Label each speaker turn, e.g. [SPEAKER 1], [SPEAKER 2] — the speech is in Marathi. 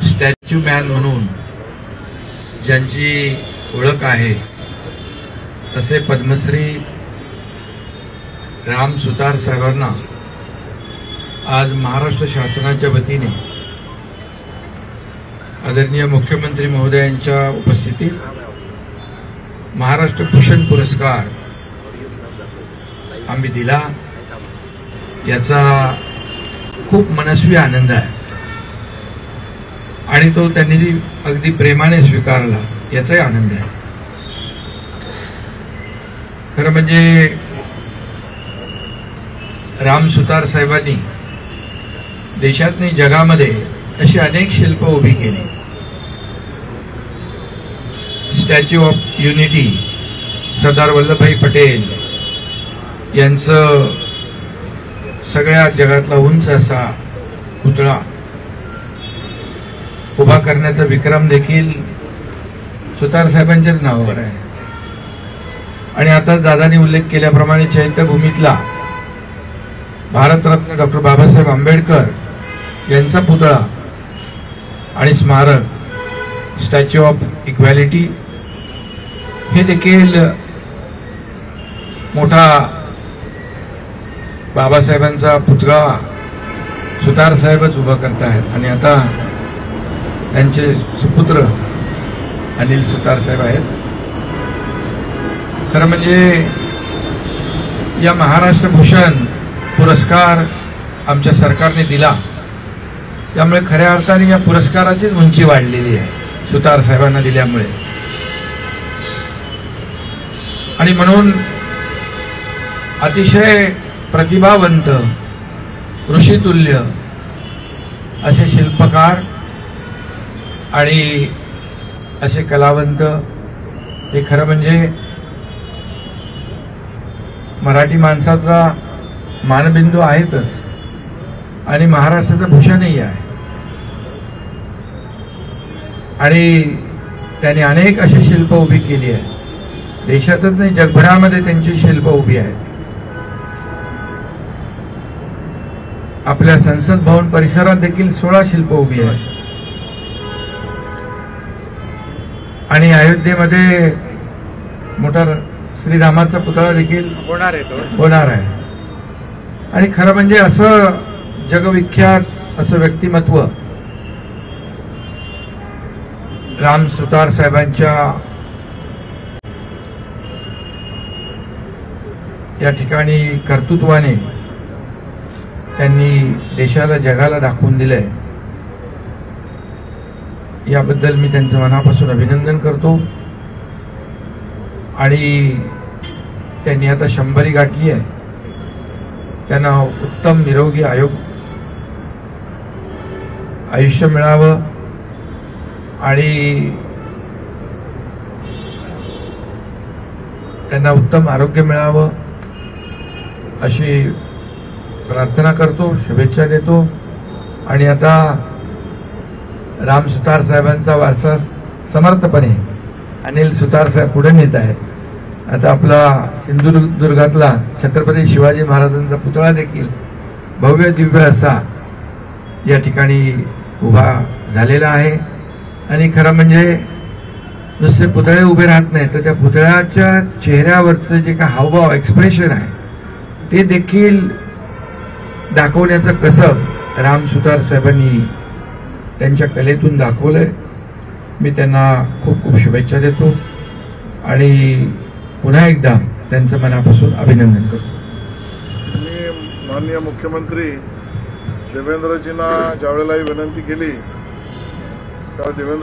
[SPEAKER 1] स्टॅच्यू मॅन म्हणून ज्यांची ओळख आहे तसे पद्मश्री राम सुतार साहेबांना आज महाराष्ट्र शासनाच्या वतीने आदरणीय मुख्यमंत्री महोदयांच्या उपस्थितीत महाराष्ट्र भूषण पुरस्कार आम्ही दिला। याचा खूप मनस्वी आनंद आहे आणि तो त्यांनी अगदी प्रेमाने स्वीकारला याचाही आनंद आहे। खरं म्हणजे राम सुतार साहेबांनी देशात नाही जगामध्ये अशी अनेक शिल्प उभी केली। Statue of unity Sardar Vallabhbhai Patel यांचं सगळ्या जगातला उंच असा पुतळा उभा करण्याचा विक्रम देखील सुतार साहेबांच्याच नावावर आहे। आणि आता दादांनी उल्लेख केल्याप्रमाणे चैत्यभूमीतला भारतरत्न डॉक्टर बाबासाहेब आंबेडकर यांचा पुतळा आणि स्मारक स्टॅच्यू ऑफ इक्वॅलिटी हे देखील मोठा बाबासाहेबांचा पुतळा सुतार साहेबच उभा करतायत। आणि आता त्यांचे सुपुत्र अनिल सुतार साहेब आहेत। खरं म्हणजे या महाराष्ट्र भूषण पुरस्कार आमच्या सरकारने दिला त्यामुळे खऱ्या अर्थाने या पुरस्काराचीच उंची वाढलेली आहे सुतार साहेबांना दिल्यामुळे। आणि म्हणून अतिशय प्रतिभावंत ऋषितुल्य असे शिल्पकार आणि असे कलावंत हे खरं म्हणजे मराठी माणसाचा मानबिंदू आहेतच आणि महाराष्ट्राचं भूषणही आहे। आणि त्यांनी अनेक अशी शिल्प उभी केली आहे। देशातच नाही जगभरामध्ये त्यांची शिल्प उभी आहेत। आपल्या संसद भवन परिसरात देखील 16 शिल्प उभी आहेत। आणि अयोध्येमध्ये मोठा श्रीरामाचा पुतळा देखील होणार आहे। आणि खरं म्हणजे असं जगविख्यात असं व्यक्तिमत्व राम सुतार साहेबांच्या या ठिकाणी कर्तृत्वाने त्यांनी देशाला जगाला दाखवून दिलंय। याबद्दल मी त्यांचं मनापासून अभिनंदन करतो। आणि त्यांनी आता 100 गाठली आहे। त्यांना उत्तम निरोगी आयुष्य मिळावं आणि त्यांना उत्तम आरोग्य मिळावं अशी प्रार्थना करतो, शुभेच्छा देतो। आणि आता राम सुतार साहेबांचा वारसा समर्थपणे अनिल सुतार साहेब पुढे नेत आहेत। आता आपला सिंधुदुर्गातला छत्रपती शिवाजी महाराजांचा पुतळा देखील भव्य दिव्य असा या ठिकाणी उभा झालेला आहे। आणि खरं म्हणजे नुसते पुतळे उभे राहत नाही तर त्या पुतळ्याच्या चेहऱ्यावरचं जे काही हावभाव एक्सप्रेशन आहे ते देखील दाखवण्याचं कसब राम सुतार साहेबांनी त्यांच्या कलेतून दाखवलंय। मी त्यांना खूप खूप शुभेच्छा देतो आणि पुन्हा एकदा त्यांचं मनापासून अभिनंदन करतो।
[SPEAKER 2] मी माननीय मुख्यमंत्री देवेंद्रजींना ज्यावेळेला विनंती केली त्यावेळी देवेंद्र